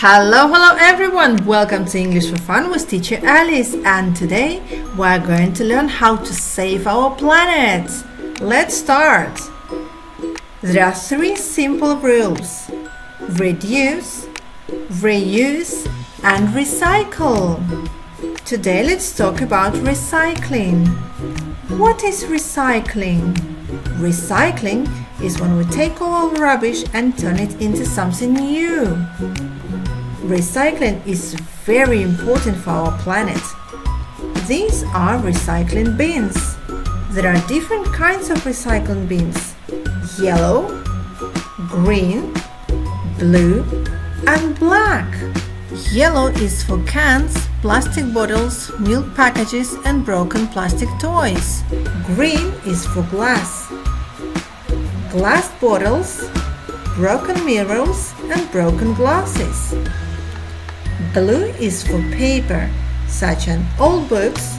Hello everyone! Welcome to English for Fun with teacher Alice, and today we're going to learn how to save our planet. Let's start! There are three simple rules: reduce, reuse and recycle. Today let's talk about recycling. What is recycling? Recycling is when we take all rubbish and turn it into something new. Recycling is very important for our planet. These are recycling bins. There are different kinds of recycling bins: yellow, green, blue and black. Yellow is for cans, plastic bottles, milk packages and broken plastic toys. Green is for glass bottles, broken mirrors and broken glasses. Blue is for paper, such as old books,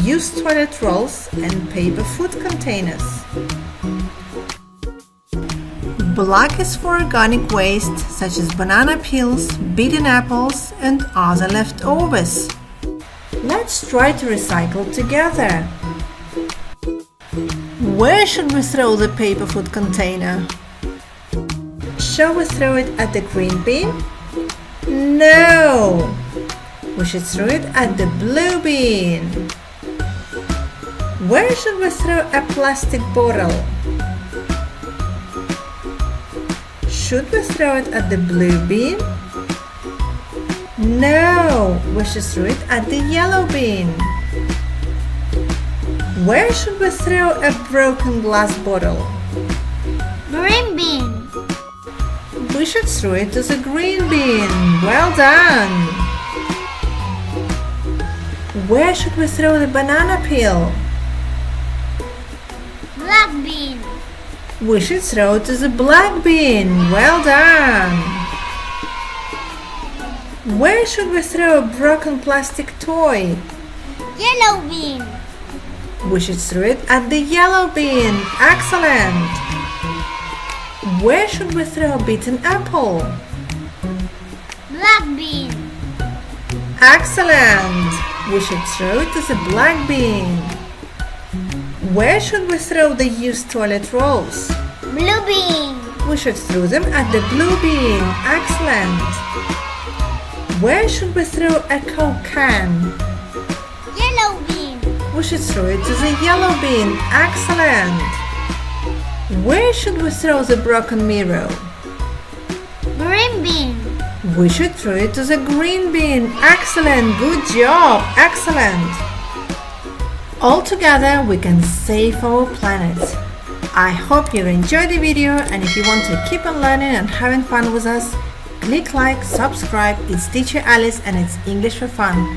used toilet rolls and paper food containers. Black is for organic waste, such as banana peels, beaten apples and other leftovers. Let's try to recycle together. Where should we throw the paper food container? Shall we throw it at the green bin? No! We should throw it at the blue bin. Where should we throw a plastic bottle? Should we throw it at the blue bin? No! We should throw it at the yellow bin. Where should we throw a broken glass bottle? Green bin. We should throw it to the green bin. Well done! Where should we throw the banana peel? Black bin. We should throw it to the black bin. Well done! Where should we throw a broken plastic toy? Yellow bin. We should throw it at the yellow bin. Excellent! Where should we throw a beaten apple? Black bin. Excellent! We should throw it to the black bin. Where should we throw the used toilet rolls? Blue bin. We should throw them at the blue bin. Excellent! Where should we throw a Coke can? Yellow bin. We should throw it to the yellow bin. Excellent! Where should we throw the broken mirror? Green bin. We should throw it to the green bin. Excellent! Good job! Excellent! All together we can save our planet. I hope you enjoyed the video, and if you want to keep on learning and having fun with us, click like, subscribe. It's teacher Alice and it's English for Fun.